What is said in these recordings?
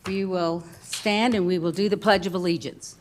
We will stand and we will do the Pledge of Allegiance.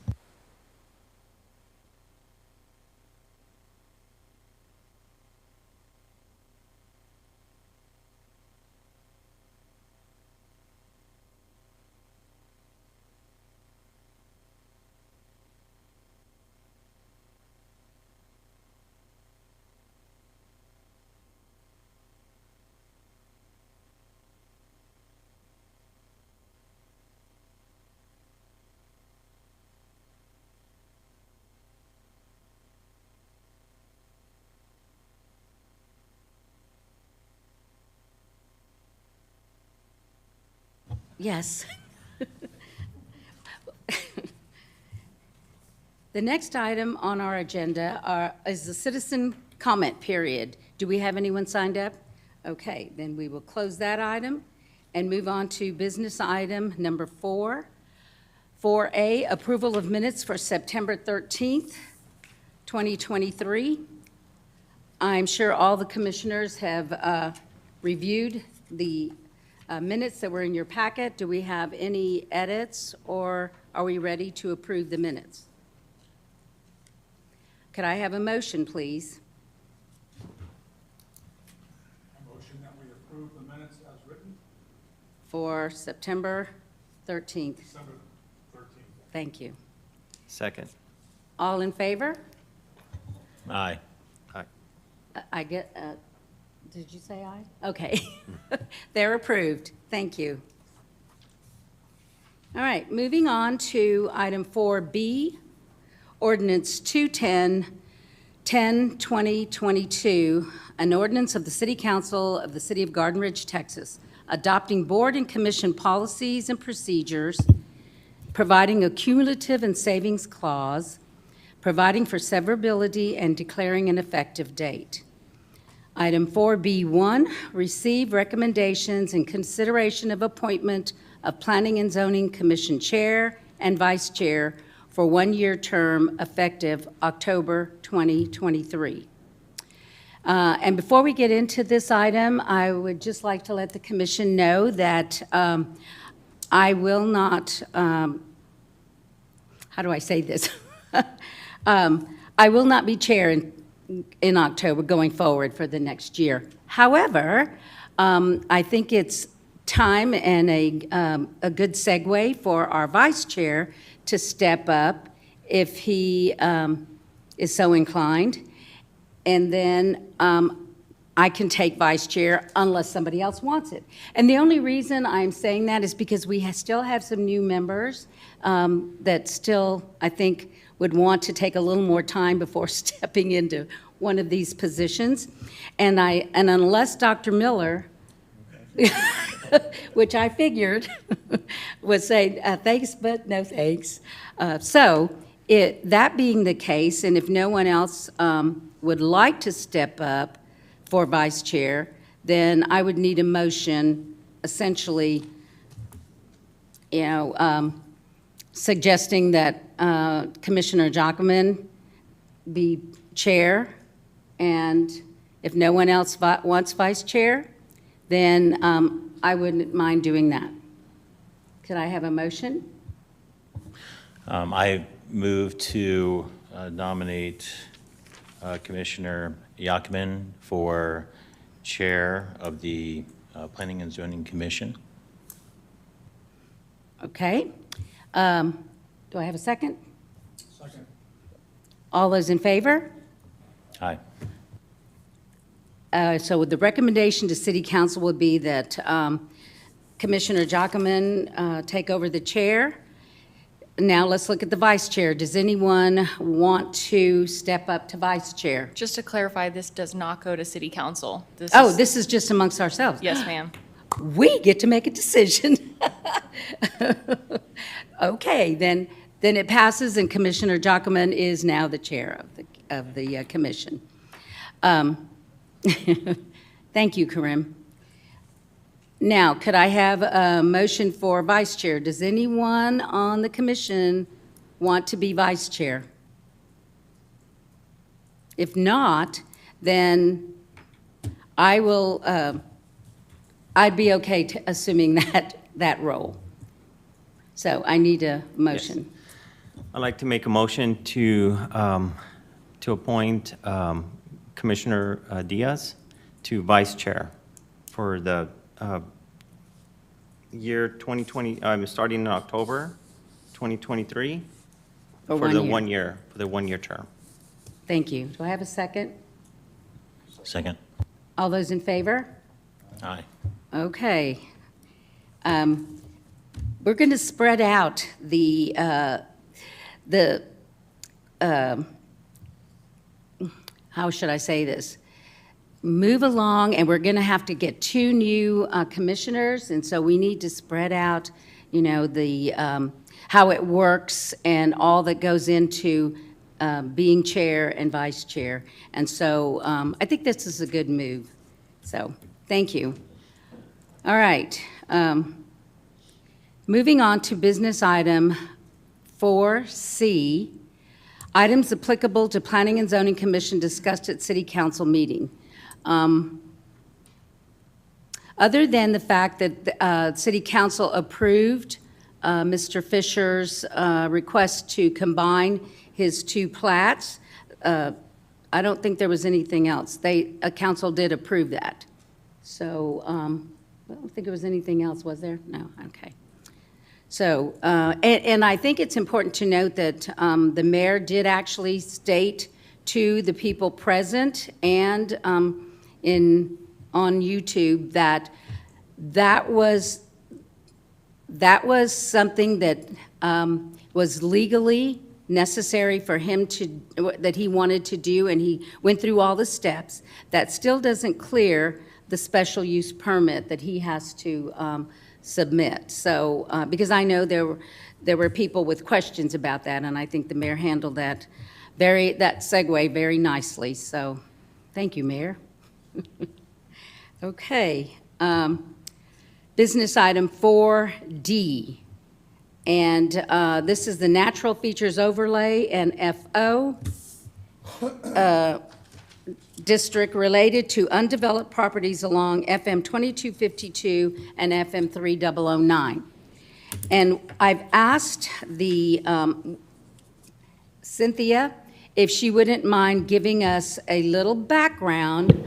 Yes. The next item on our agenda is the citizen comment period. Do we have anyone signed up? Okay, then we will close that item and move on to business item number 4. 4A, approval of minutes for September 13th, 2023. I'm sure all the commissioners have reviewed the minutes that were in your packet. Do we have any edits, or are we ready to approve the minutes? Could I have a motion, please? A motion that we approve the minutes as written, For September 13th. December 13th. Thank you. Second. All in favor? Aye. I get, did you say aye? Okay. They're approved. Thank you. All right, moving on to item 4B, ordinance 210-2022, an ordinance of the City Council of the City of Garden Ridge, Texas, adopting board and commission policies and procedures, providing a cumulative and savings clause, providing for severability, and declaring an effective date. Item 4B1, receive recommendations and consideration of appointment of Planning and Zoning Commission Chair and Vice Chair for one-year term effective October 2023. And before we get into this item, I would just like to let the commission know that I will not, how do I say this? I will not be chair in October going forward for the next year. However, I think it's time and a good segue for our vice chair to step up if he is so inclined. And then I can take vice chair unless somebody else wants it. And the only reason I'm saying that is because we still have some new members that still, I think, would want to take a little more time before stepping into one of these positions. And unless Dr. Miller, which I figured would say, thanks, but no thanks. That being the case, and if no one else would like to step up for vice chair, then I would need a motion essentially, suggesting that Commissioner Jockman be chair, and if no one else wants vice chair, then I wouldn't mind doing that. Could I have a motion? I move to nominate Commissioner Yakman for Chair of the Planning and Zoning Commission. Okay. Do I have a second? Second. All those in favor? Aye. So the recommendation to City Council would be that Commissioner Jockman take over the chair. Now let's look at the vice chair. Does anyone want to step up to vice chair? Just to clarify, this does not go to city council. This is just amongst ourselves. Yes, ma'am. We get to make a decision. Okay, then it passes, and Commissioner Jockman is now the chair of the commission. Thank you, Karim. Now, could I have a motion for vice chair? Does anyone on the commission want to be vice chair? If not, then I will, I'd be okay assuming that role. So I need a motion. I'd like to make a motion to appoint Commissioner Diaz to Vice Chair for the year 2020, starting in October 2023, For for the 1 year. for the one-year term. Thank you. Do I have a second? Second. All those in favor? Aye. Okay. We're going to spread out how should I say this? Move along, and we're going to have to get 2 new commissioners, and so we need to spread out, you know, how it works and all that goes into being chair and vice chair. And so I think this is a good move. So, thank you. All right. Moving on to business item 4C, items applicable to Planning and Zoning Commission discussed at City Council meeting. Other than the fact that the City Council approved Mr. Fisher's request to combine his 2 plats, I don't think there was anything else. Council did approve that. So I don't think there was anything else, was there? No, okay. So, and I think it's important to note that the mayor did actually state to the people present and on YouTube that was something that was legally necessary for him that he wanted to do, and he went through all the steps. That still doesn't clear the special use permit that he has to submit. So, because I know there were people with questions about that, and I think the mayor handled that segue very nicely. So, thank you, Mayor. Okay. Business item 4D. And this is the Natural Features Overlay and FO district related to undeveloped properties along FM 2252 and FM 3009. And I've asked the Cynthia if she wouldn't mind giving us a little background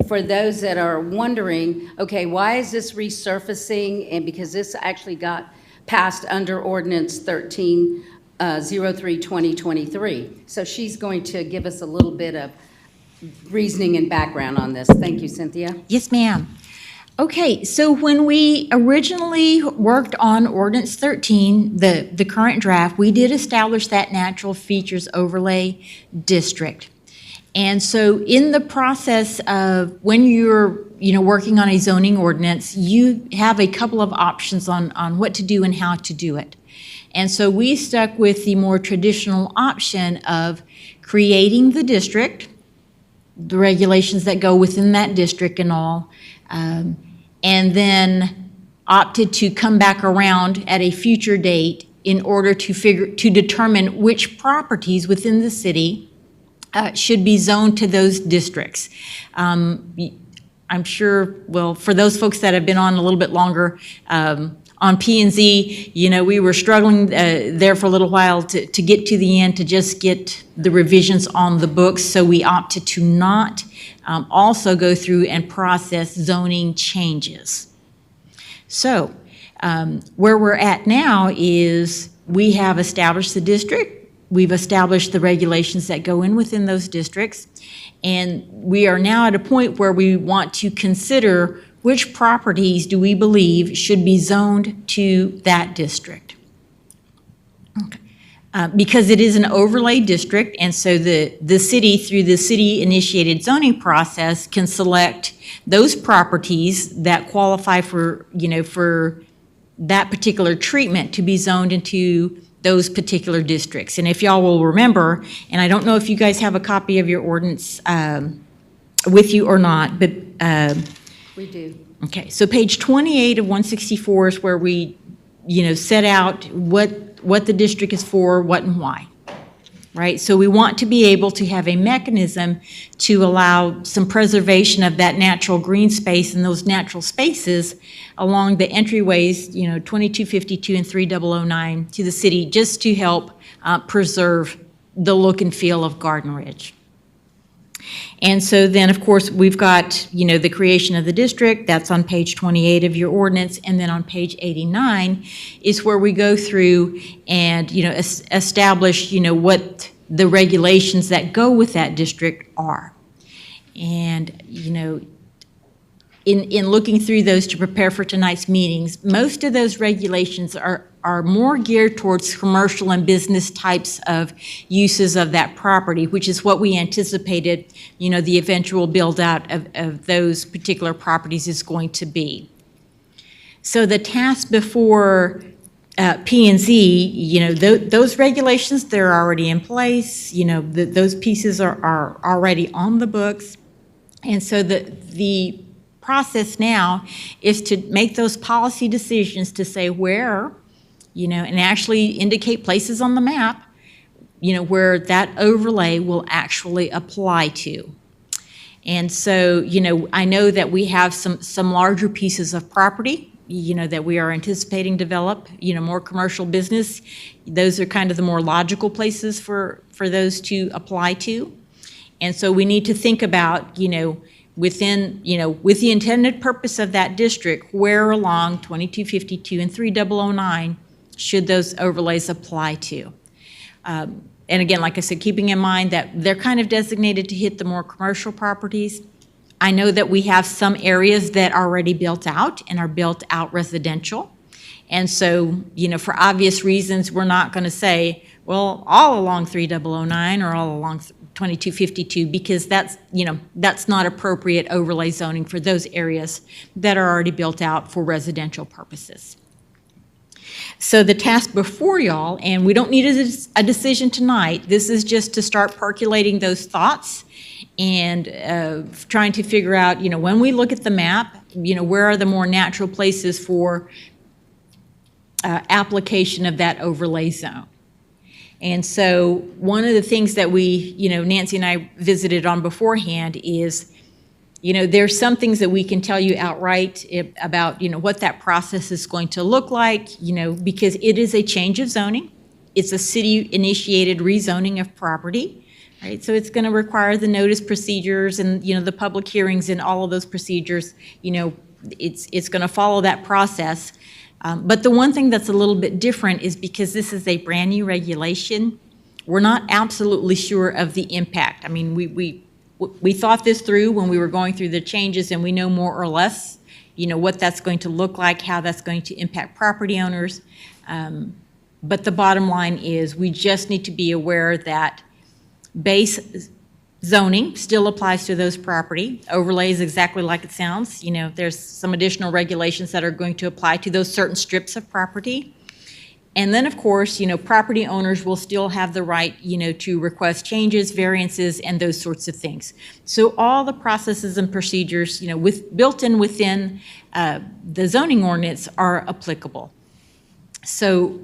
for those that are wondering, okay, why is this resurfacing? And because this actually got passed under ordinance 1303-2023. So she's going to give us a little bit of reasoning and background on this. Thank you, Cynthia. Yes, ma'am. Okay, so when we originally worked on Ordinance 13, the current draft, we did establish that Natural Features Overlay District. And so in the process of when you're working on a zoning ordinance, you have a couple of options on what to do and how to do it. And so we stuck with the more traditional option of creating the district, the regulations that go within that district and all, and then opted to come back around at a future date in order to determine which properties within the city should be zoned to those districts. I'm sure, well, for those folks that have been on a little bit longer, on P&Z, we were struggling there for a little while to get to the end, to just get the revisions on the books, so we opted to not also go through and process zoning changes. So where we're at now is we have established the district, we've established the regulations that go in within those districts, and we are now at a point where we want to consider which properties do we believe should be zoned to that district. Okay. Because it is an overlay district, and so the city, through the city-initiated zoning process, can select those properties that qualify for, for that particular treatment to be zoned into those particular districts. And if y'all will remember, and I don't know if you guys have a copy of your ordinance with you or not, but We do. okay, so page 28 of 164 is where we, set out what the district is for, what and why. right? So we want to be able to have a mechanism to allow some preservation of that natural green space and those natural spaces along the entryways, 2252 and 3009 to the city, just to help preserve the look and feel of Garden Ridge. And so then, of course, we've got, the creation of the district. That's on page 28 of your ordinance. And then on page 89 is where we go through and, establish, what the regulations that go with that district are. And, in looking through those to prepare for tonight's meetings, most of those regulations are more geared towards commercial and business types of uses of that property, which is what we anticipated, the eventual build-out of those particular properties is going to be. So the task before P&Z, those regulations, they're already in place. Those pieces are already on the books. And so the process now is to make those policy decisions to say where, and actually indicate places on the map, where that overlay will actually apply to. And so, I know that we have some larger pieces of property, that we are anticipating develop, more commercial business. Those are kind of the more logical places for those to apply to. And so we need to think about, within, with the intended purpose of that district, where along 2252 and 3009 should those overlays apply to. And again, like I said, keeping in mind that they're kind of designated to hit the more commercial properties. I know that we have some areas that are already built out and are built out residential. And so, for obvious reasons, we're not going to say, well, all along 3009 or all along 2252, because that's not appropriate overlay zoning for those areas that are already built out for residential purposes. So the task before y'all, and we don't need a decision tonight, this is just to start percolating those thoughts and trying to figure out, when we look at the map, where are the more natural places for application of that overlay zone. And so one of the things that we, Nancy and I visited on beforehand is, there's some things that we can tell you outright about, what that process is going to look like, because it is a change of zoning. It's a city-initiated rezoning of property, right? So it's going to require the notice procedures and, the public hearings and all of those procedures. It's going to follow that process. But the one thing that's a little bit different is because this is a brand-new regulation, we're not absolutely sure of the impact. I mean, we thought this through when we were going through the changes, and we know more or less, what that's going to look like, how that's going to impact property owners. But the bottom line is we just need to be aware that base zoning still applies to those property. Overlay is exactly like it sounds. There's some additional regulations that are going to apply to those certain strips of property. And then, of course, property owners will still have the right, to request changes, variances, and those sorts of things. So all the processes and procedures, built in within the zoning ordinance are applicable. So,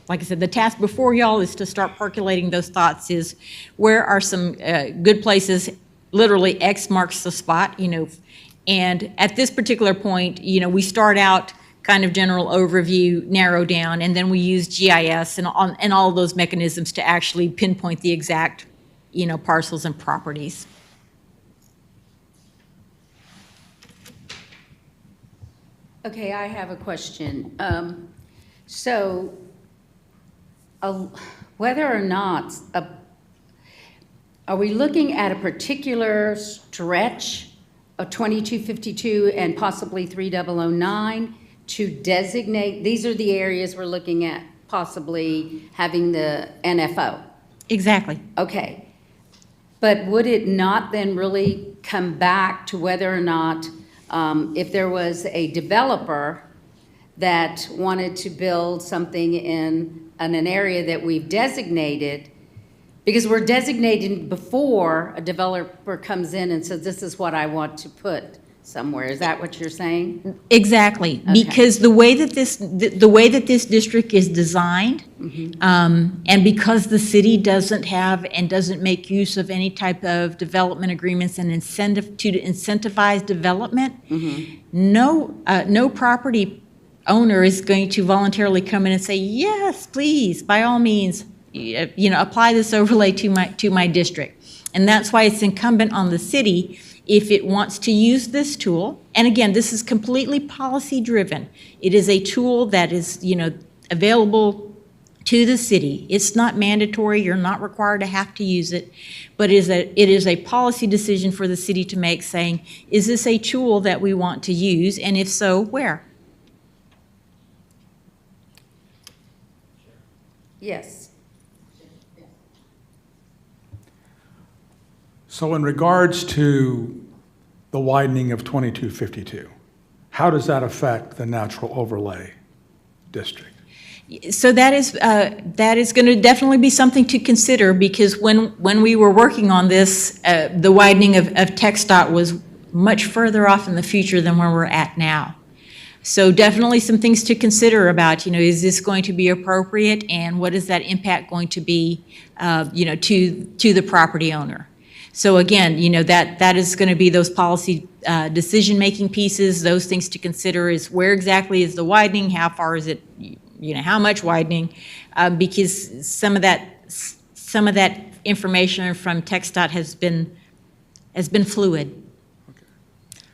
like I said, the task before y'all is to start percolating those thoughts is where are some good places, literally X marks the spot, and at this particular point, we start out kind of general overview, narrow down, and then we use GIS and all of those mechanisms to actually pinpoint the exact, parcels and properties. Okay, I have a question. So, whether or not, are we looking at a particular stretch of 2252 and possibly 3009 to designate, these are the areas we're looking at possibly having the NFO? Exactly. Okay. But would it not then really come back to whether or not, if there was a developer that wanted to build something in an area that we've designated, because we're designating before a developer comes in and says, this is what I want to put somewhere. Is that what you're saying? Exactly, Okay. because the way that this district is designed, and because the city doesn't have and doesn't make use of any type of development agreements and incentive to incentivize development, no property owner is going to voluntarily come in and say, yes, please, by all means, apply this overlay to my district. And that's why it's incumbent on the city, if it wants to use this tool, and again, this is completely policy-driven. It is a tool that is, available to the city. It's not mandatory, you're not required to have to use it, but it is a policy decision for the city to make, saying, is this a tool that we want to use, and if so, where? Yes. So in regards to the widening of 2252, how does that affect the natural overlay district? So that is going to definitely be something to consider, because when we were working on this, the widening of TxDOT was much further off in the future than where we're at now. So definitely some things to consider about, is this going to be appropriate, and what is that impact going to be, to the property owner? So again, that is going to be those policy decision-making pieces. Those things to consider is where exactly is the widening, how far is it, how much widening, because some of that information from TxDOT has been fluid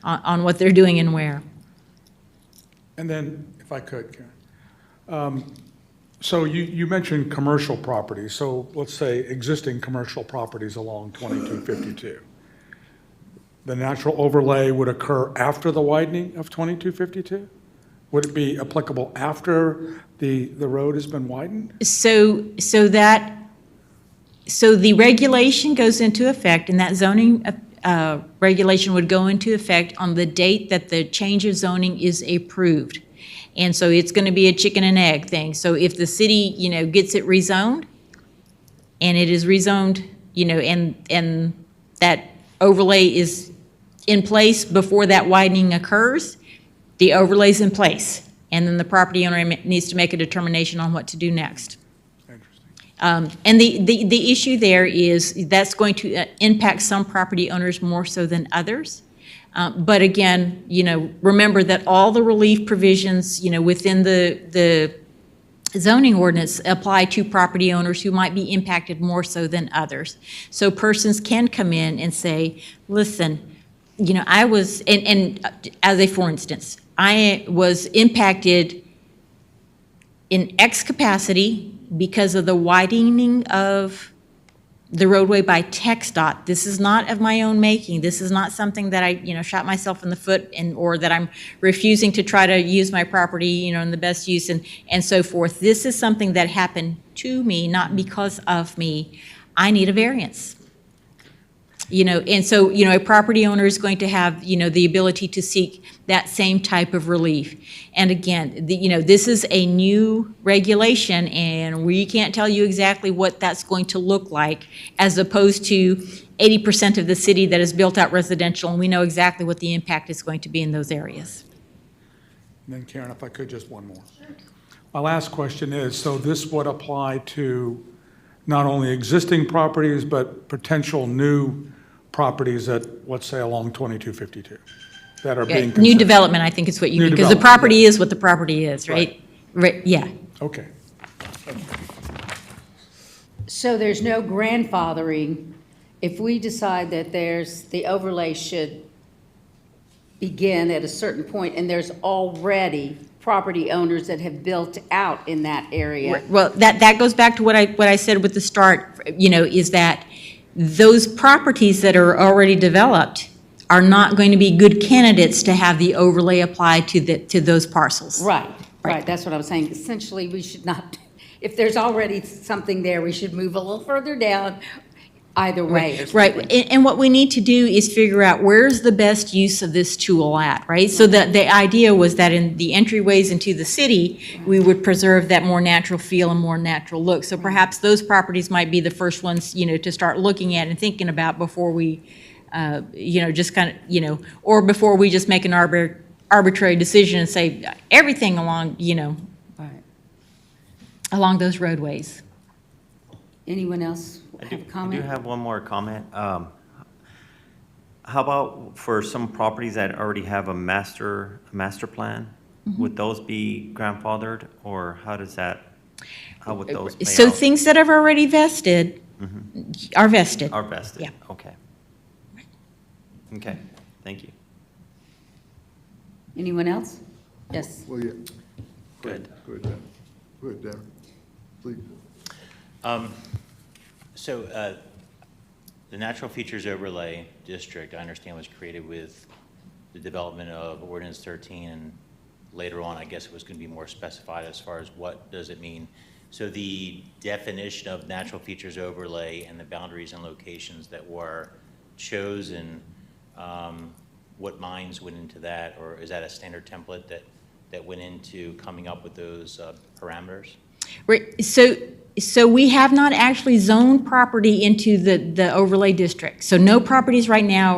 on what they're doing and where. And then, if I could, Karen. So you mentioned commercial properties, so let's say existing commercial properties along 2252. The natural overlay would occur after the widening of 2252? Would it be applicable after the road has been widened? So the regulation goes into effect, and that zoning regulation would go into effect on the date that the change of zoning is approved. And so it's going to be a chicken and egg thing. So if the city, gets it rezoned, and it is rezoned, and that overlay is in place before that widening occurs, the overlay's in place. And then the property owner needs to make a determination on what to do next. Interesting. And the issue there is that's going to impact some property owners more so than others. But again, remember that all the relief provisions, within the zoning ordinance apply to property owners who might be impacted more so than others. So persons can come in and say, listen, I was, and as a for instance, I was impacted in X capacity because of the widening of the roadway by TxDOT. This is not of my own making. This is not something that I, shot myself in the foot or that I'm refusing to try to use my property, in the best use and so forth. This is something that happened to me, not because of me. I need a variance. And so, a property owner is going to have, the ability to seek that same type of relief. And again, this is a new regulation, and we can't tell you exactly what that's going to look like, as opposed to 80% of the city that is built out residential, and we know exactly what the impact is going to be in those areas. And then Karen, if I could, just one more. Sure. My last question is, so this would apply to not only existing properties, but potential new properties that, let's say, along 2252 that are being considered? New development, I think is what you mean, because the property is what the property is, right? Right, yeah. Okay. So there's no grandfathering if we decide that the overlay should begin at a certain point, and there's already property owners that have built out in that area. Well, that goes back to what I said with the start, is that those properties that are already developed are not going to be good candidates to have the overlay applied to those parcels. Right, that's what I was saying. Essentially, we should not, if there's already something there, we should move a little further down either way. Or right. And what we need to do is figure out where's the best use of this tool at, right? So the idea was that in the entryways into the city, we would preserve that more natural feel and more natural look. So perhaps those properties might be the first ones, to start looking at and thinking about before we just kind of, or before we just make an arbitrary decision and say everything along, Right. along those roadways. Anyone else I have do a I do comment? have one more comment. How about for some properties that already have a master plan? Mm-hmm. Would those be grandfathered, or how would those play So out? things that have already vested are vested. Are vested? Yeah. Okay. Okay, thank you. Anyone else? Yes. Well, yeah. Good. Go ahead, Dan. Go ahead, Dan. Please. So the Natural Features Overlay District, I understand, was created with the development of Ordinance 13, and later on, I guess it was going to be more specified as far as what does it mean. So the definition of natural features overlay and the boundaries and locations that were chosen, what minds went into that, or is that a standard template that went into coming up with those parameters? Right, so we have not actually zoned property into the overlay district. So no properties right now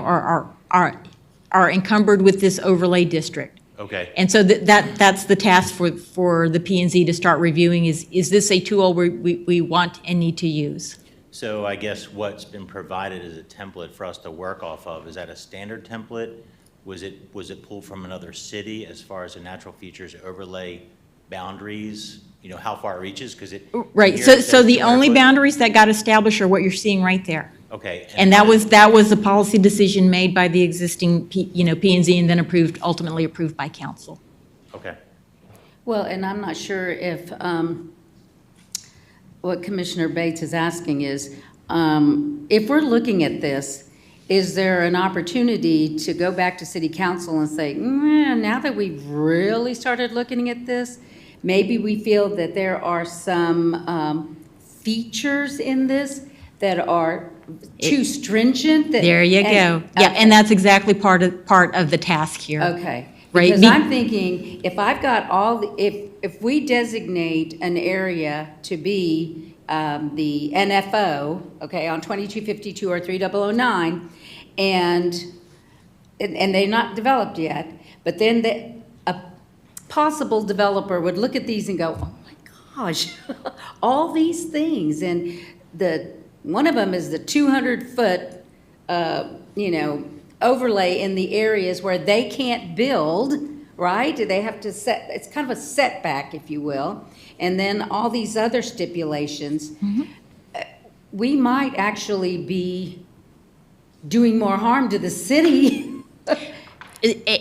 are encumbered with this overlay district. Okay. And so that's the task for the P and Z to start reviewing is this a tool we want and need to use? So I guess what's been provided as a template for us to work off of, is that a standard template? Was it pulled from another city as far as the natural features overlay boundaries? You know, how far it reaches, because it. Right, here so it says the 200 only foot. boundaries that got established are what you're seeing right there. Okay. And that was a policy decision made by the existing P and Z and then ultimately approved by council. Okay. Well, and I'm not sure if, what Commissioner Bates is asking is, if we're looking at this, is there an opportunity to go back to city council and say, now that we've really started looking at this, maybe we feel that there are some features in this that are too stringent? There you go. Yeah, and that's exactly part of the task here. Okay. Right, Because be- I'm thinking, if I've got if we designate an area to be the NFO, okay, on 2252 or 3009, and they're not developed yet, but then a possible developer would look at these and go, oh my gosh, all these things, and one of them is the 200-foot, overlay in the areas where they can't build, right? They have to it's kind of a setback, if you will. And then all these other stipulations. We might actually be doing more harm to the city.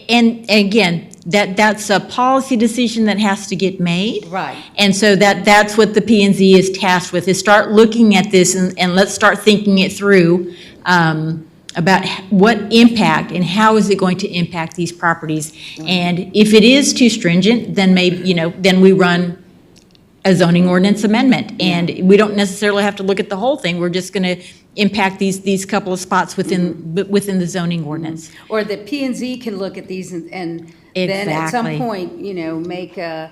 And again, that's a policy decision that has to get made. Right. And so that's what the P and Z is tasked with, is start looking at this and let's start thinking it through about what impact and how is it going to impact these properties. And if it is too stringent, then maybe, then we run a zoning ordinance amendment. And we don't necessarily have to look at the whole thing. We're just going to impact these couple of spots within the zoning ordinance. Or the P and Z can look at these and then at some Exactly. point, make a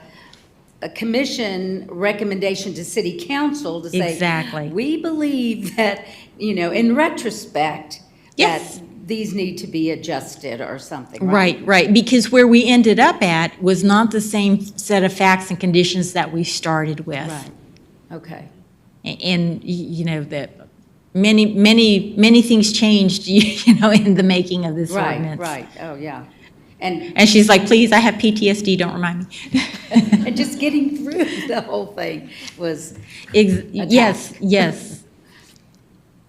commission recommendation to city council to say. Exactly. We believe that, in retrospect, Yes. that these need to be adjusted or something, right? Right, because where we ended up at was not the same set of facts and conditions that we started with. Right, okay. And, that many things changed, in the making of this ordinance. Right, oh, yeah. And, And she's like, please, I have PTSD, don't remind me. and just getting through the whole thing was, Yes, yes.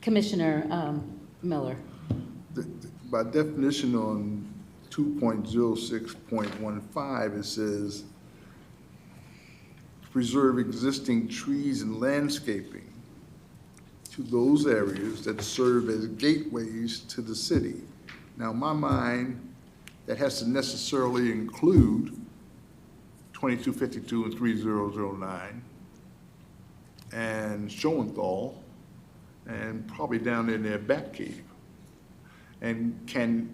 Commissioner Miller. By definition on 2.06.15, it says, preserve existing trees and landscaping to those areas that serve as gateways to the city. Now, in my mind, that has to necessarily include 2252 and 3009 and Schoenthal, and probably down in their back cave. And can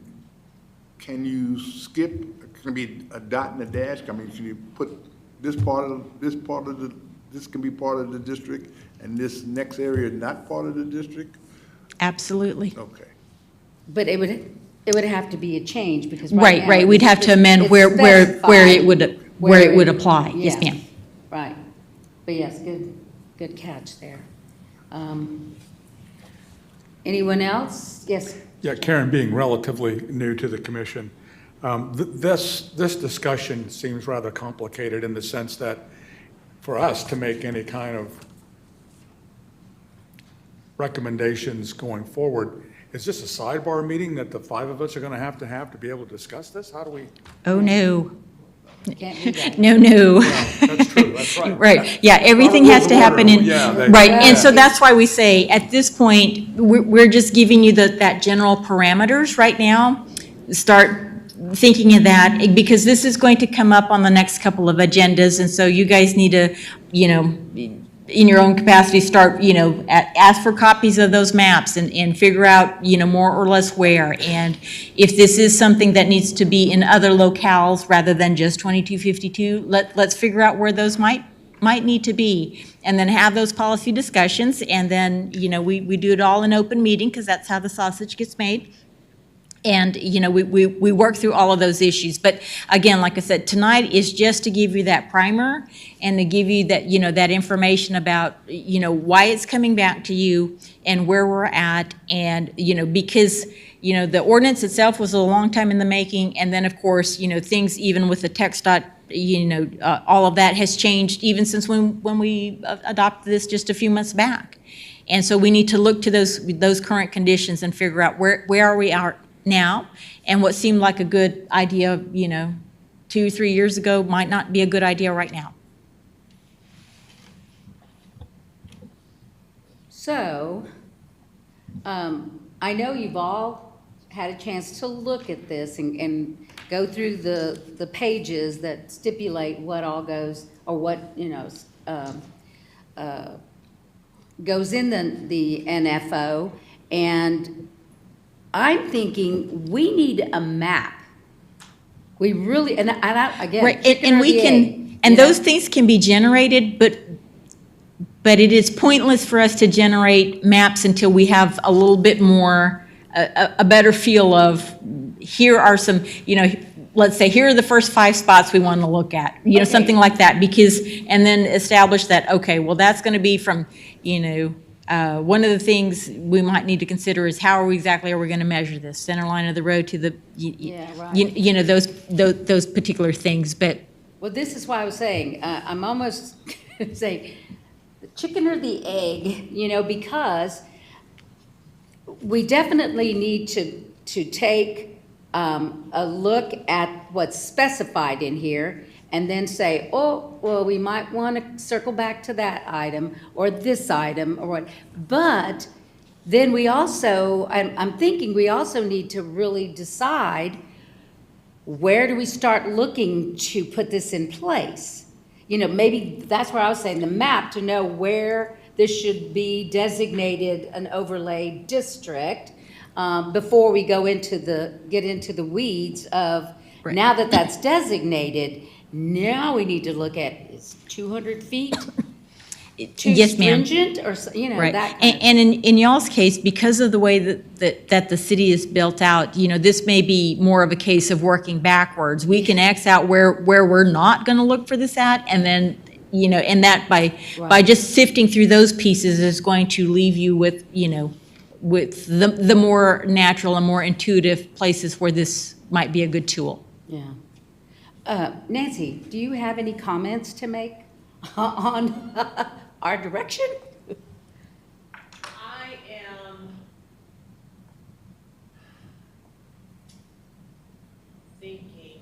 you skip, can it be a dot and a dash? I mean, can you put this can be part of the district and this next area not part of the district? Absolutely. Okay. But it would have to be a change because Right, now right, we'd have to amend it's where it specified would, apply. Yes, yeah, ma'am. Right. But yes, good catch there. Anyone else? Yes, Yeah, Karen, being relatively new to the commission, this discussion seems rather complicated in the sense that for us to make any kind of recommendations going forward, is this a sidebar meeting that the five of us are going to have to be able to discuss this? How do we? Oh, no. can't do that. No. That's true, that's right. Right, yeah, everything has to happen in, Yeah, right, and so Yeah. that's why we say, at this point, we're just giving you that general parameters right now. Start thinking of that, because this is going to come up on the next couple of agendas, and so you guys need to, in your own capacity, start, ask for copies of those maps and figure out, more or less where. And if this is something that needs to be in other locales rather than just 2252, let's figure out where those might need to be. And then have those policy discussions, and then, we do it all in open meeting, because that's how the sausage gets made. And, we work through all of those issues. But again, like I said, tonight is just to give you that primer and to give you that, that information about, why it's coming back to you and where we're at. And, because, the ordinance itself was a long time in the making. And then, of course, things even with the text dot, all of that has changed even since when we adopted this just a few months back. And so we need to look to those current conditions and figure out where are we at now, and what seemed like a good idea, 2 or 3 years ago might not be a good idea right now. So, I know you've all had a chance to look at this and go through the pages that stipulate what all goes, or what, goes in the NFO, and I'm thinking we need a map. We really, and again, Right, chicken and or we the can, egg, and you know? those things can be generated, but it is pointless for us to generate maps until we have a little bit more, a better feel of, here are some, let's say, here are the first 5 spots we want to look at, Okay. something like that, because, and then establish that, okay, well, that's going to be from, one of the things we might need to consider is how are we going to measure this center line of the road to the, Yeah, right. those particular things, but Well, this is why I was saying, I'm almost saying, the chicken or the egg, because we definitely need to take a look at what's specified in here, and then say, oh, well, we might want to circle back to that item, or this item, or what. But then we also, I'm thinking we also need to really decide, where do we start looking to put this in place? Maybe that's where I was saying the map, to know where this should be designated an overlay district, before we get into the weeds of, Right. now that that's designated, now we need to look at, is 200 feet too Yes, ma'am. stringent, or, Right, that kind of. and in y'all's case, because of the way that the city is built out, this may be more of a case of working backwards. We can X out where we're not gonna look for this at, and then, and that by Right. just sifting through those pieces is going to leave you with, with the more natural and more intuitive places where this might be a good tool. Yeah. Nancy, do you have any comments to make on our direction? I am thinking.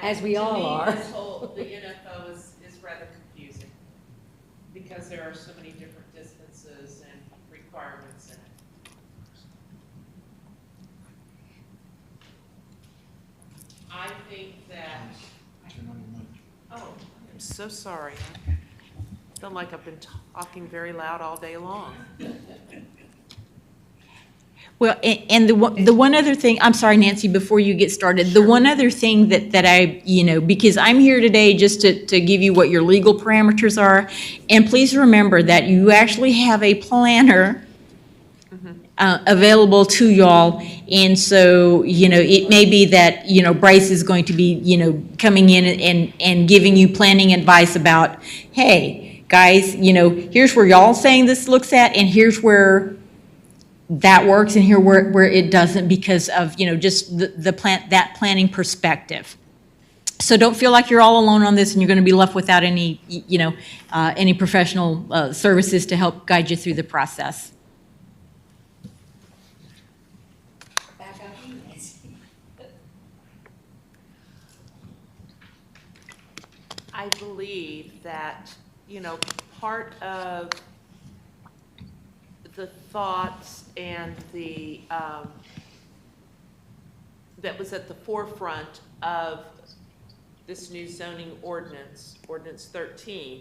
As we all To me, are. this whole, the NFO is rather confusing, because there are so many different distances and requirements in it. I think that. Oh, I'm so sorry. I feel like I've been talking very loud all day long. Well, and the one other thing, I'm sorry, Nancy, before you get started, the one other thing that I, because I'm here today just to give you what your legal parameters are, and please remember that you actually have a planner available to y'all. And so, it may be that, Bryce is going to be, coming in and giving you planning advice about, hey, guys, here's where y'all saying this looks at, and here's where that works, and here where it doesn't because of, just that planning perspective. So don't feel like you're all alone on this and you're going to be left without any, any professional services to help guide you through the process. I believe that, part of the thoughts and that was at the forefront of this new zoning ordinance, Ordinance 13,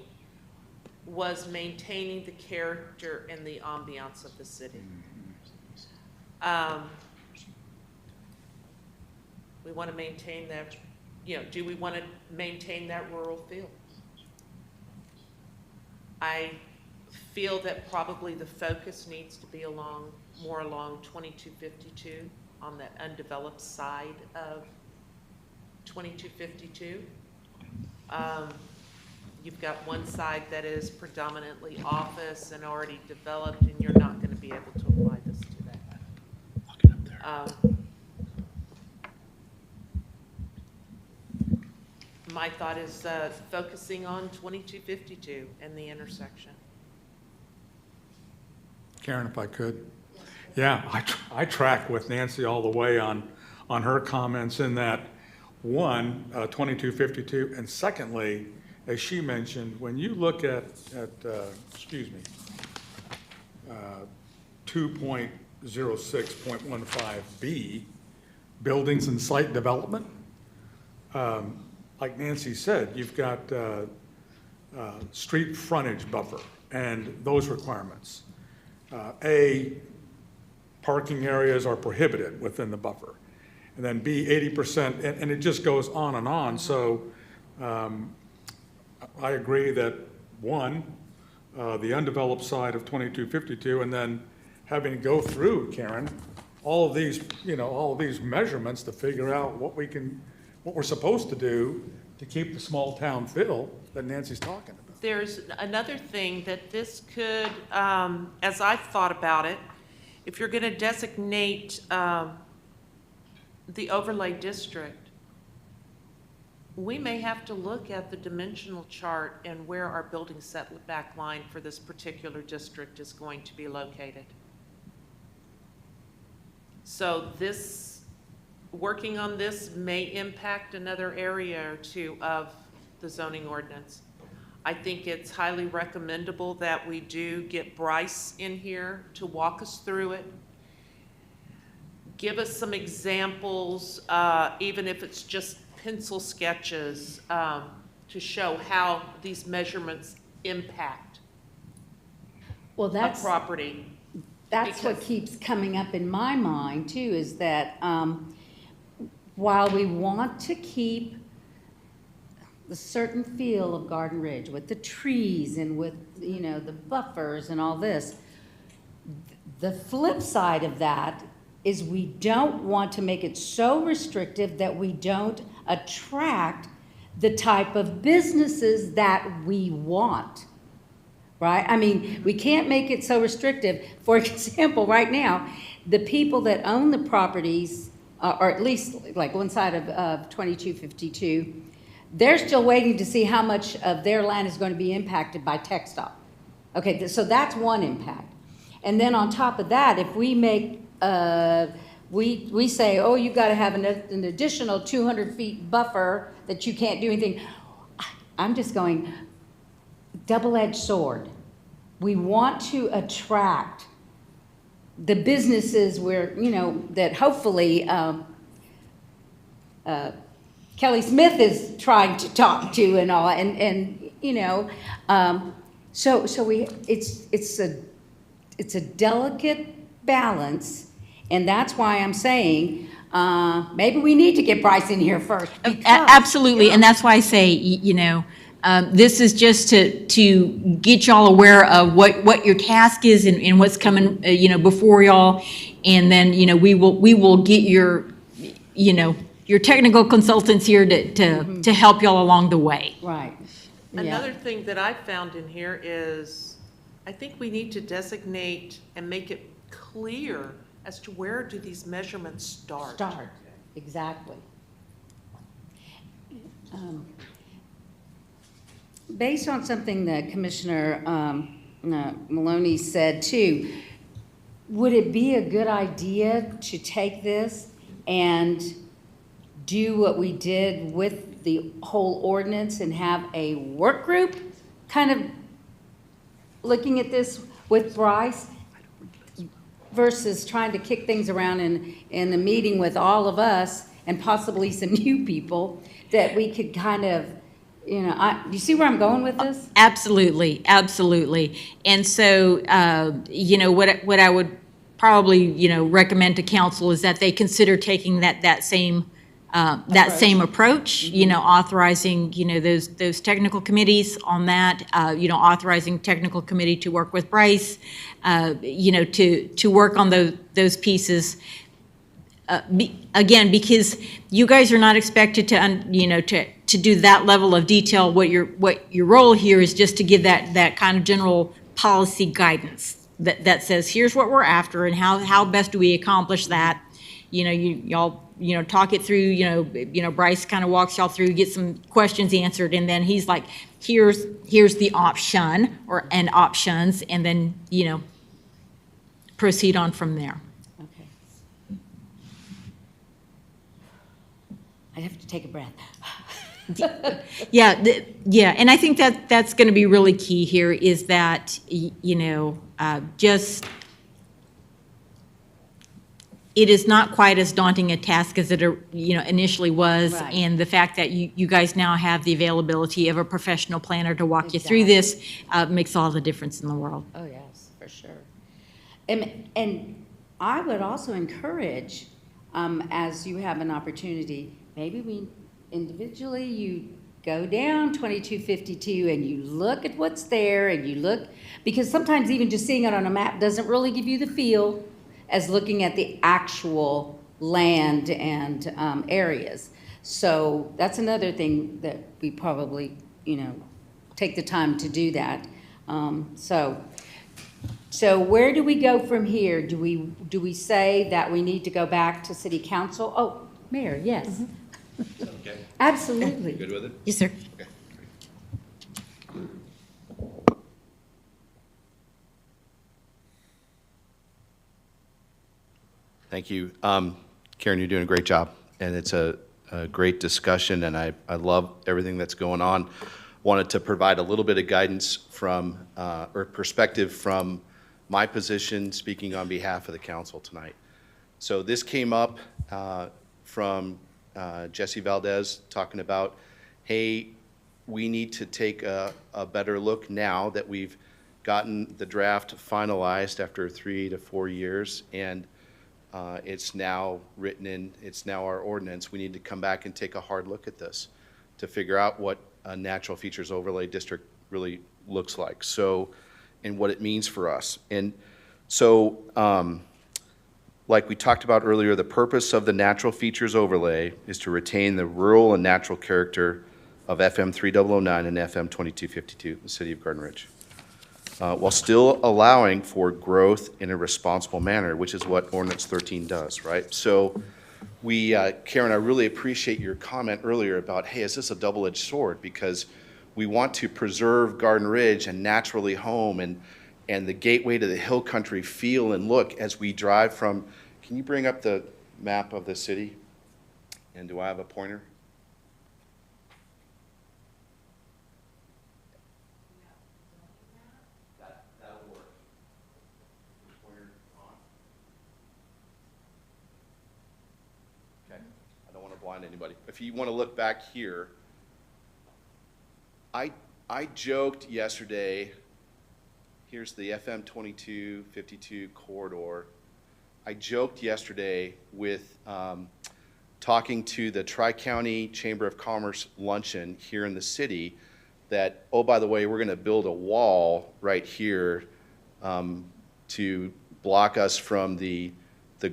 was maintaining the character and the ambiance of the city. We want to maintain that, do we want to maintain that rural feel? I feel that probably the focus needs to be more along 2252 on that undeveloped side of 2252. You've got one side that is predominantly office and already developed, and you're not going to be able to apply this to that. My thought is focusing on 2252 and the intersection. Karen, if I could? Yeah, I track with Nancy all the way on her comments in that, one, 2252, and secondly, as she mentioned, when you look at 2.06.15B, buildings and site development, like Nancy said, you've got street frontage buffer and those requirements. Parking areas are prohibited within the buffer. And then B, 80%, and it just goes on and on. So I agree that, one, the undeveloped side of 2252, and then having to go through, Karen, all of these measurements to figure out what we're supposed to do to keep the small town feel that Nancy's talking about. There's another thing that this could, as I've thought about it, if you're going to designate the overlay district, we may have to look at the dimensional chart and where our building setback line for this particular district is going to be located. So working on this may impact another area or two of the zoning ordinance. I think it's highly recommendable that we do get Bryce in here to walk us through it. Give us some examples, even if it's just pencil sketches, to show how these measurements impact Well, a that's property. what because- keeps coming up in my mind too, is that while we want to keep the certain feel of Garden Ridge with the trees and with, the buffers and all this, the flip side of that is we don't want to make it so restrictive that we don't attract the type of businesses that we want, right? I mean, we can't make it so restrictive. For example, right now, the people that own the properties, or at least like one side of 2252, they're still waiting to see how much of their land is going to be impacted by TxDOT. Okay, so that's one impact. And then on top of that, if we make, we say, oh, you've got to have an additional 200 feet buffer that you can't do anything. I'm just going, double-edged sword. We want to attract the businesses where, that hopefully Kelly Smith is trying to talk to and all, so it's a delicate balance, and that's why I'm saying maybe we need to get Bryce in here first. Absolutely, and that's why I say, This is just to get y'all aware of what your task is and what's coming, before y'all. And then, we will get your technical consultants here to help y'all along the way. Right. Yeah. Another thing that I found in here is, I think we need to designate and make it clear as to where do these measurements start. Start, exactly. Based on something that Commissioner Maloney said too, would it be a good idea to take this and do what we did with the whole ordinance and have a work group kind of looking at this with Bryce versus trying to kick things around in a meeting with all of us and possibly some new people that we could kind of, you see where I'm going with this? Absolutely, absolutely. And so, what I would probably, recommend to council is that they consider taking that same approach, authorizing, those technical committees on that, authorizing technical committee to work with Bryce, to work on those pieces. Again, because you guys are not expected to do that level of detail. What your role here is just to give that kind of general policy guidance that says, here's what we're after and how best do we accomplish that. Y'all talk it through, Bryce kind of walks y'all through, get some questions answered, and then he's like, here's the option and options, and then, proceed on from there. Okay. I have to take a breath. Yeah, and I think that's going to be really key here is that, just, it is not quite as daunting a task as it, initially was. Right. And the fact that you guys now have the availability of a professional planner to walk you through this makes all the difference in the world. Oh, yes, for sure. And I would also encourage, as you have an opportunity, maybe we individually, you go down 2252 and you look at what's there and you look, because sometimes even just seeing it on a map doesn't really give you the feel as looking at the actual land and areas. So that's another thing that we probably, take the time to do that. So where do we go from here? Do we say that we need to go back to city council? Oh, Mayor, yes. Okay. Absolutely. Good with it? Yes, sir. Okay. Thank you. Karen, you're doing a great job, and it's a great discussion, and I love everything that's going on. Wanted to provide a little bit of guidance from, or perspective from my position, speaking on behalf of the council tonight. So this came up from Jesse Valdez talking about, hey, we need to take a better look now that we've gotten the draft finalized after 3 to 4 years, and it's now written in, it's now our ordinance. We need to come back and take a hard look at this to figure out what a natural features overlay district really looks like. So, and what it means for us. And so, like we talked about earlier, the purpose of the natural features overlay is to retain the rural and natural character of FM 3009 and FM 2252, the city of Garden Ridge, while still allowing for growth in a responsible manner, which is what Ordinance 13 does, right? So we, Karen, I really appreciate your comment earlier about, hey, is this a double-edged sword? Because we want to preserve Garden Ridge and naturally home and the gateway to the hill country feel and look as we drive from, can you bring up the map of the city? And do I have a pointer? That'll work. Pointer on. Okay, I don't want to blind anybody. If you want to look back here, I joked yesterday, here's the FM 2252 corridor. I joked yesterday with talking to the Tri-County Chamber of Commerce luncheon here in the city that, oh, by the way, we're going to build a wall right here to block us from the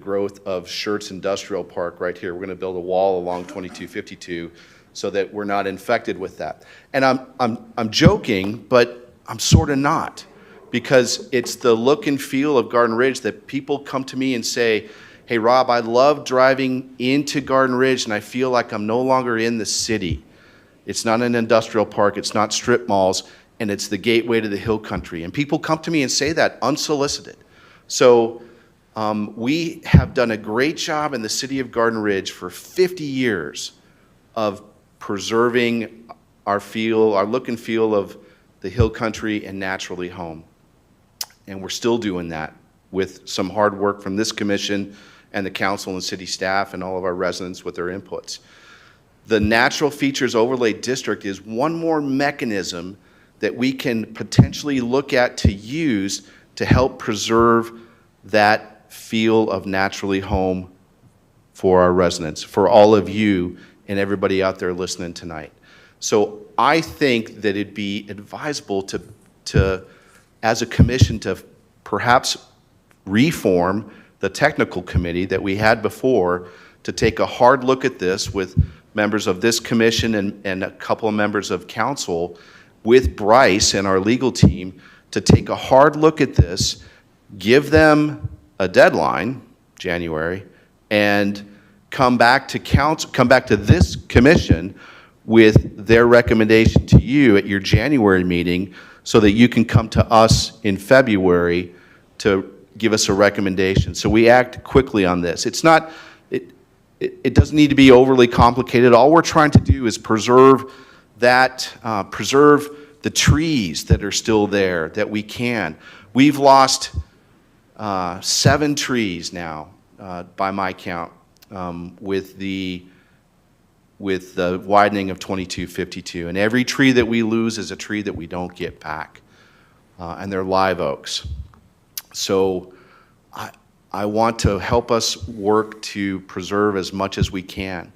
growth of Schertz Industrial Park right here. We're going to build a wall along 2252 so that we're not infected with that. And I'm joking, but I'm sort of not, because it's the look and feel of Garden Ridge that people come to me and say, hey, Rob, I love driving into Garden Ridge and I feel like I'm no longer in the city. It's not an industrial park, it's not strip malls, and it's the gateway to the hill country. And people come to me and say that unsolicited. So we have done a great job in the city of Garden Ridge for 50 years of preserving our look and feel of the hill country and naturally home. And we're still doing that with some hard work from this commission and the council and city staff and all of our residents with their inputs. The Natural Features Overlay District is one more mechanism that we can potentially look at to use to help preserve that feel of naturally home for our residents, for all of you and everybody out there listening tonight. So I think that it'd be advisable to as a commission, to perhaps reform the technical committee that we had before, to take a hard look at this with members of this commission and a couple of members of council, with Bryce and our legal team, to take a hard look at this, give them a deadline, January, and come back to this commission with their recommendation to you at your January meeting, so that you can come to us in February to give us a recommendation. So we act quickly on this. It's not, it doesn't need to be overly complicated. All we're trying to do is preserve the trees that are still there that we can. We've lost 7 trees now, by my count, with the widening of 2252. And every tree that we lose is a tree that we don't get back. And they're live oaks. So I want to help us work to preserve as much as we can.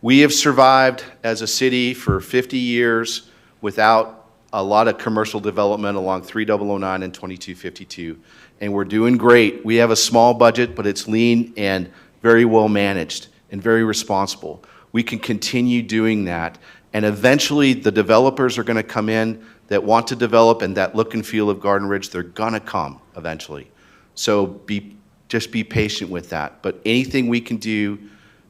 We have survived as a city for 50 years without a lot of commercial development along 3009 and 2252. And we're doing great. We have a small budget, but it's lean and very well managed and very responsible. We can continue doing that. And eventually the developers are going to come in that want to develop, and that look and feel of Garden Ridge, they're going to come eventually. So just be patient with that. But anything we can do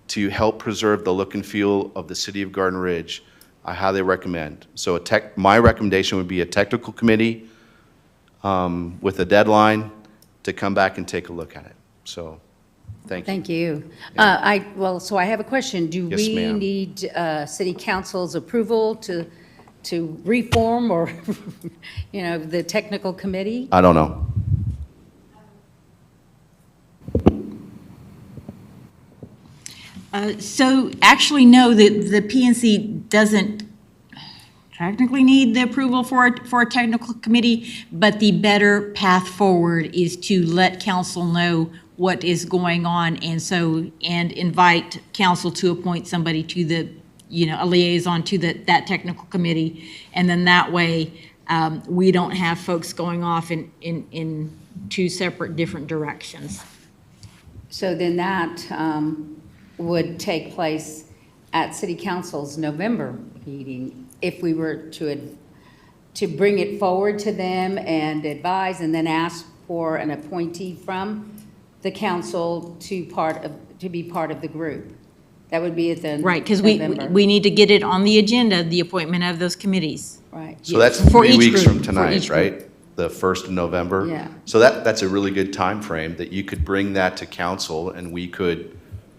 to help preserve the look and feel of the city of Garden Ridge, I highly recommend. So my recommendation would be a technical committee with a deadline to come back and take a look at it. So thank you. Thank you. So I have a question. Do Yes, we ma'am. need city council's approval to reform or, the technical committee? I don't know. So actually, no, the PNC doesn't technically need the approval for a technical committee, but the better path forward is to let council know what is going on, and invite council to appoint somebody to the, a liaison to that technical committee. And then that way, we don't have folks going off in 2 separate different directions. So then that would take place at city council's November meeting if we were to bring it forward to them and advise, and then ask for an appointee from the council to be part of the group. That would be at the Right, because November. we need to get it on the agenda, the appointment of those committees. Right. So that's For 3 each weeks group, from for tonight, each group. right? The 1st of November? Yeah. So that's a really good time frame that you could bring that to council, and we could,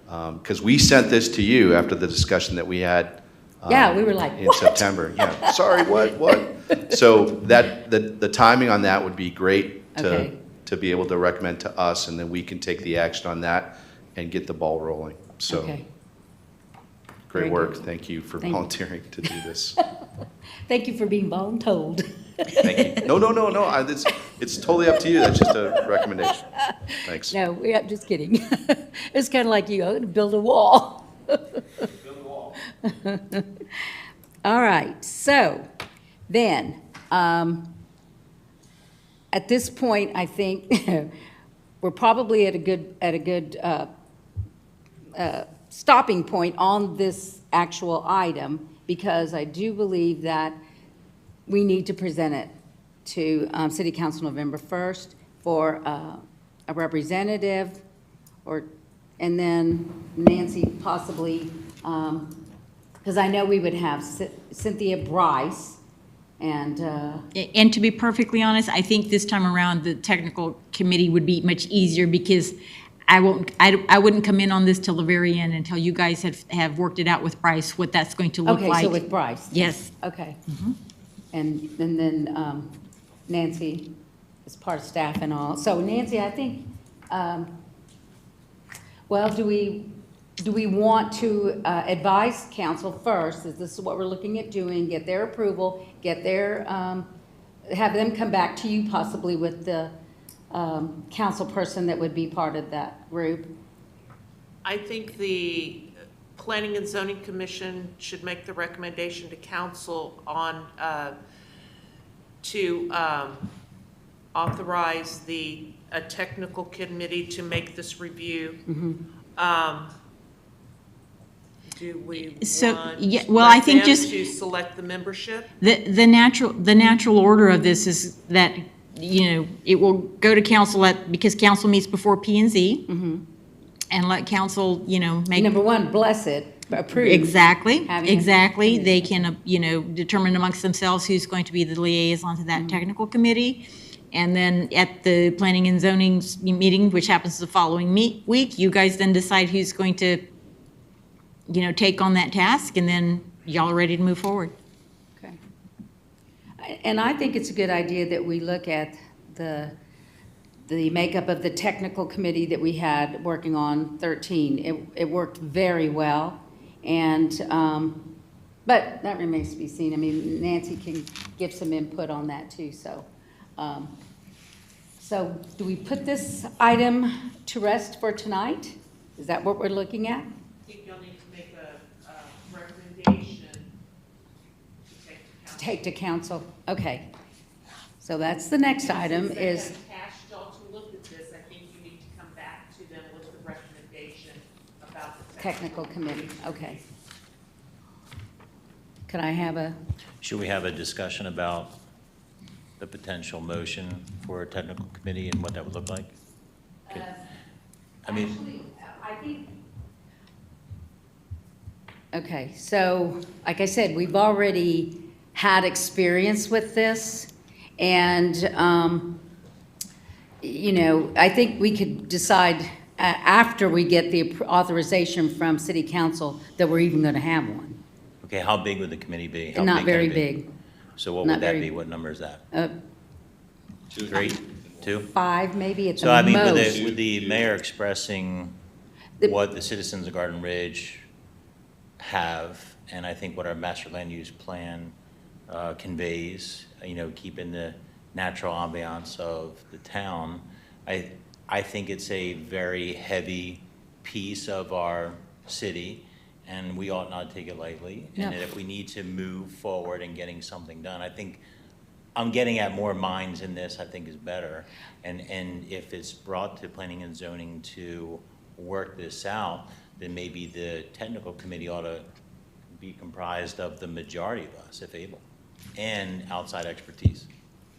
because we sent this to you after the discussion that we had. Yeah, we were like, in "What?" September. Yeah, sorry, what? So the timing on that would be great Okay. to be able to recommend to us, and then we can take the action on that and get the ball rolling. So, Okay. Very great work. good. Thank you for Thank you. volunteering to do this. Thank you for being voluntold. Thank you. No, it's totally up to you. That's just a recommendation. Thanks. No, I'm just kidding. It's kind of like you, I'm going to build a wall. All right, so Then, at this point, I think we're probably at a good stopping point on this actual item, because I do believe that we need to present it to City Council November 1st for a representative, and then Nancy possibly, because I know we would have Cynthia Bryce, and, And to be perfectly honest, I think this time around, the technical committee would be much easier because I wouldn't come in on this till the very end until you guys have worked it out with Bryce, what that's going to look okay, like. so with Bryce. Yes. Okay. And then Nancy is part of staff and all. So Nancy, I think, well, do we want to advise council first, is this what we're looking at doing, get their approval, get their, have them come back to you possibly with the council person that would be part of that group? I think the Planning and Zoning Commission should make the recommendation to council on, to authorize a technical committee to make this review. Do we So, want yeah, well, I think them just- to select the membership? The natural order of this is that, it will go to council because council meets before P and Z. And let council, make. Number one, bless it, approve. Exactly, having a exactly. committee. They can, determine amongst themselves who's going to be the liaison to that technical committee. And then at the planning and zoning meeting, which happens the following week, you guys then decide who's going to, take on that task, and then y'all are ready to move forward. Okay. And I think it's a good idea that we look at the makeup of the technical committee that we had working on 13. It worked very well, and, but that remains to be seen. I mean, Nancy can give some input on that too, so. So do we put this item to rest for tonight? Is that what we're looking at? I think you'll need to make a recommendation to take to council. Take to council, okay. So that's the next item Since they is, have tasked y'all to look at this, I think you need to come back to them with the recommendation about the technical committee, okay. Could I have a, Should we have a discussion about the potential motion for a technical committee and what that would look like? I mean, actually, I think, okay, so, like I said, we've already had experience with this, and, I think we could decide after we get the authorization from city council that we're even gonna have one. okay, how big would the committee be? How Not can very it be? big, So what Not would that very- be? What number is that? 3, 2? 5 maybe at the So I mean, most. with the mayor expressing The- what the citizens of Garden Ridge have, and I think what our master land use plan conveys, keeping the natural ambiance of the town, I think it's a very heavy piece of our city, and we ought not take it lightly. No. And that if we need to move forward in getting something done, I think I'm getting at more minds in this, I think is better. And if it's brought to planning and zoning to work this out, then maybe the technical committee ought to be comprised of the majority of us, if able, and outside expertise.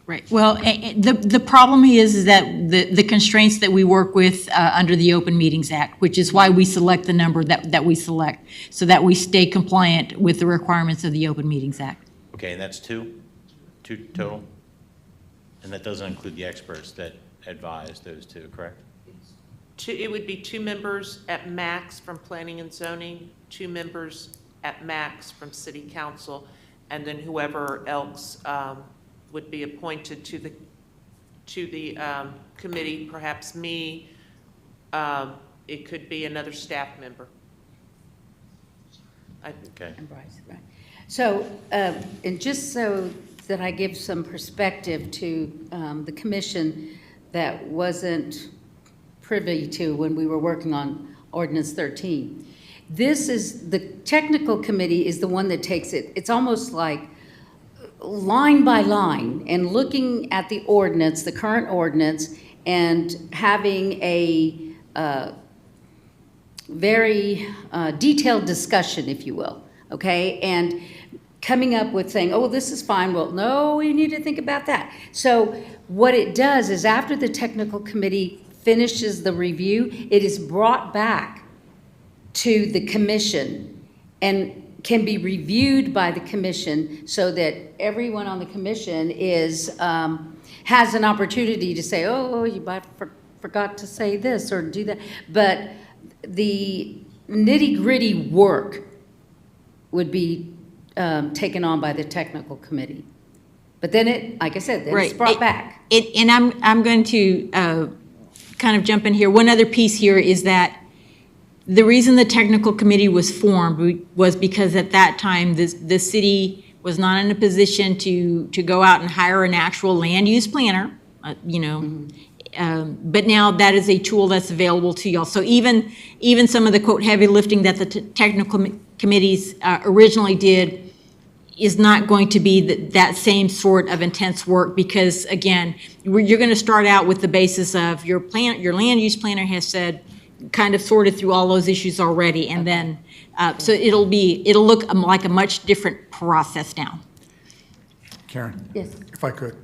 Right. Well, the problem is that the constraints that we work with under the Open Meetings Act, which is why we select the number that we select, so that we stay compliant with the requirements of the Open Meetings Act. Okay, and that's two total? And that doesn't include the experts that advise those two, correct? It would be 2 members at max from planning and zoning, 2 members at max from city council, and then whoever else would be appointed to the committee, perhaps me. It could be another staff member. Okay. And Bryce, right. So, and just so that I give some perspective to the commission that wasn't privy to when we were working on ordinance 13. The technical committee is the one that takes it. It's almost like line by line and looking at the ordinance, the current ordinance, and having a very detailed discussion, if you will, okay? And coming up with saying, oh, this is fine, well, no, we need to think about that. So what it does is after the technical committee finishes the review, it is brought back to the commission and can be reviewed by the commission so that everyone on the commission is, has an opportunity to say, oh, you might forgot to say this or do that. But the nitty-gritty work would be taken on by the technical committee. But then it, like I said, then it's brought back. And I'm going to kind of jump in here. One other piece here is that the reason the technical committee was formed was because at that time, the city was not in a position to go out and hire an actual land use planner, but now that is a tool that's available to y'all. So even some of the quote heavy lifting that the technical committees originally did is not going to be that same sort of intense work because again, you're going to start out with the basis of your land use planner has said, kind of sorted through all those issues already, and then so it'll look like a much different process now. Karen? Yes. If I could.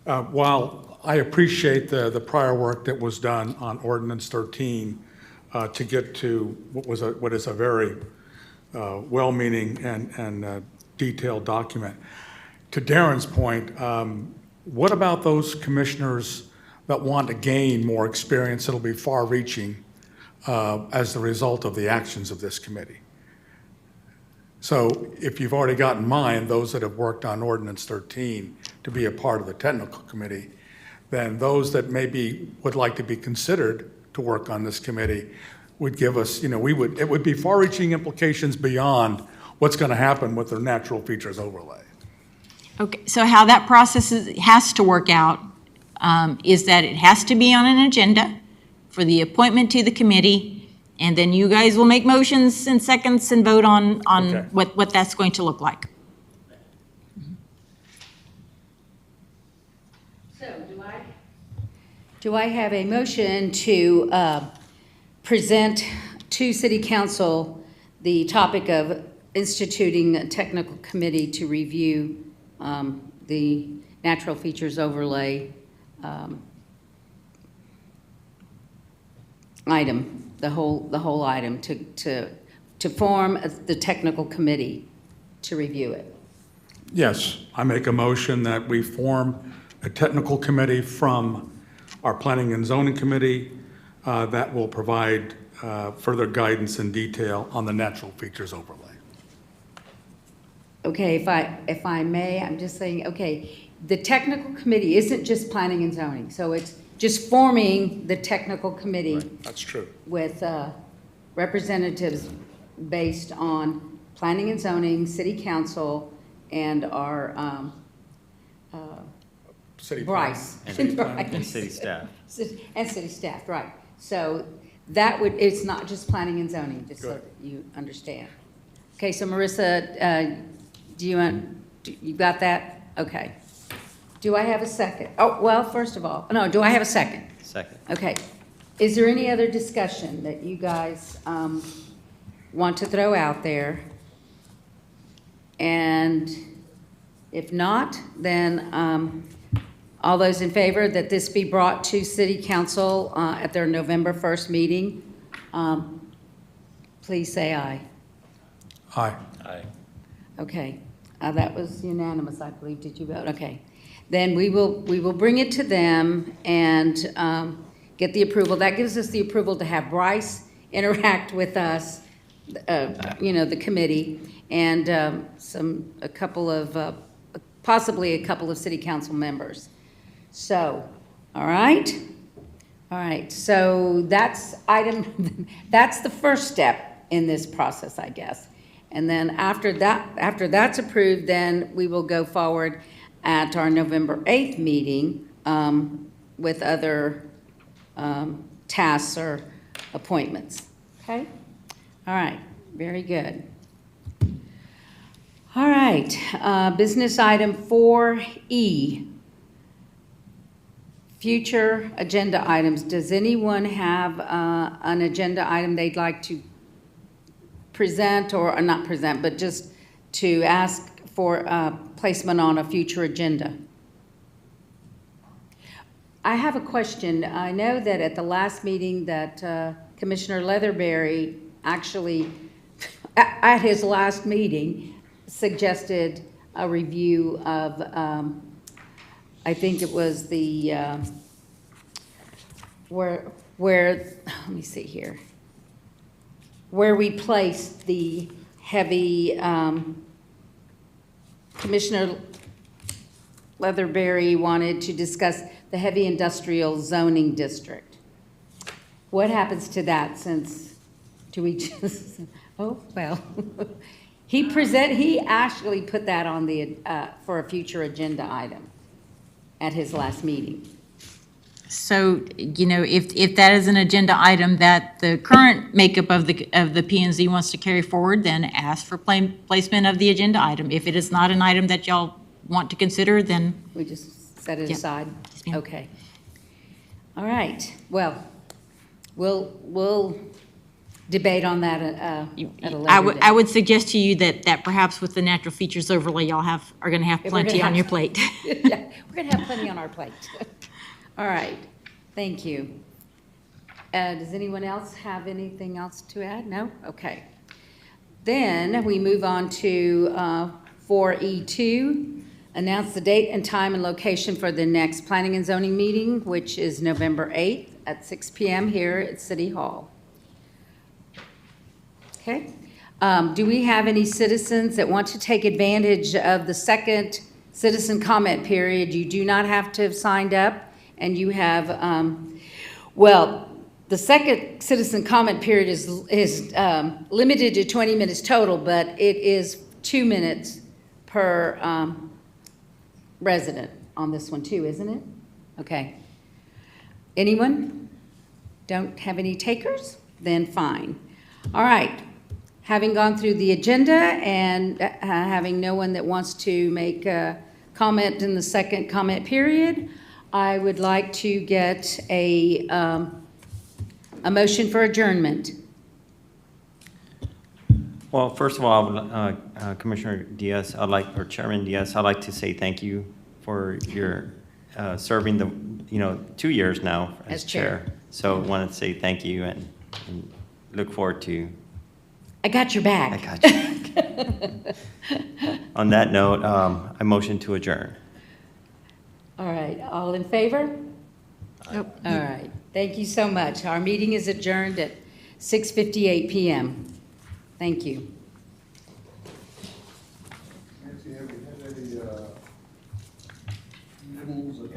While I appreciate the prior work that was done on Ordinance 13 to get to what is a very well-meaning and detailed document, to Darren's point, what about those commissioners that want to gain more experience that'll be far-reaching as the result of the actions of this committee? So if you've already got in mind those that have worked on Ordinance 13 to be a part of the technical committee, then those that maybe would like to be considered to work on this committee would give us, it would be far-reaching implications beyond what's going to happen with the natural features overlay. Okay, so how that process has to work out is that it has to be on an agenda for the appointment to the committee, and then you guys will make motions and seconds and vote on Okay. what that's going to look like. So do I have a motion to present to City Council the topic of instituting a technical committee to review the natural features overlay item, the whole item, to form the technical committee to review it? Yes, I make a motion that we form a technical committee from our Planning and Zoning Committee that will provide further guidance and detail on the natural features overlay. Okay, if I may, I'm just saying, okay, the technical committee isn't just planning and zoning, so it's just forming the technical committee That's true. with representatives based on planning and zoning, city council, and our City Bryce. planning. Right. And city staff. And city staff, right. So that would, it's not just planning and zoning, just so that you understand. Okay, so Marissa, you got that? Okay. Do I have a second? Oh, well, first of all, no, do I have a second? Second. Okay. Is there any other discussion that you guys want to throw out there? And if not, then all those in favor that this be brought to City Council at their November 1st meeting, please say aye. Aye. Aye. Okay, that was unanimous, I believe. Did you vote? Okay. Then we will bring it to them and get the approval. That gives us the approval to have Bryce interact with us, the committee, and possibly a couple of city council members. So, all right? All right, so that's the first step in this process, I guess. And then after that's approved, then we will go forward at our November 8th meeting with other tasks or appointments. Okay? All right, very good. All right, business item 4E. Future agenda items. Does anyone have an agenda item they'd like to present, or not present, but just to ask for placement on a future agenda? I have a question. I know that at the last meeting that Commissioner Leatherberry actually, at his last meeting, suggested a review of, I think it was the, where, let me see here, where we placed the heavy, Commissioner Leatherberry wanted to discuss the heavy industrial zoning district. What happens to that since, do we just, oh, well. He actually put that on the, for a future agenda item at his last meeting. So, you know, if that is an agenda item that the current makeup of the P and Z wants to carry forward, then ask for placement of the agenda item. If it is not an item that y'all want to consider, then We just set it Yep. aside? Yes, ma'am. Okay. All right, well, we'll debate on that at a later date. I would suggest to you that perhaps with the natural features overlay, y'all are going to have If we're gonna plenty on have- your plate. Yeah, we're going to have plenty on our plate. All right, thank you. Does anyone else have anything else to add? No? Okay. Then we move on to 4E2, announce the date and time and location for the next Planning and Zoning meeting, which is November 8th at 6 PM here at City Hall. Okay. Do we have any citizens that want to take advantage of the second citizen comment period? You do not have to have signed up, and you have, well, the second citizen comment period is limited to 20 minutes total, but it is 2 minutes per resident on this one too, isn't it? Okay. Anyone? Don't have any takers? Then fine. All right. Having gone through the agenda and having no one that wants to make a comment in the second comment period, I would like to get a motion for adjournment. Well, first of all, Commissioner Diaz, or Chairman Diaz, I'd like to say thank you for your serving the, 2 years now As as chair. chair. So I wanted to say thank you and look forward to. I got your back. I got you. On that note, I motion to adjourn. All right, all in favor? All right, thank you so much. Our meeting is adjourned at 6:58 PM. Thank you. Nancy, have you had any rules of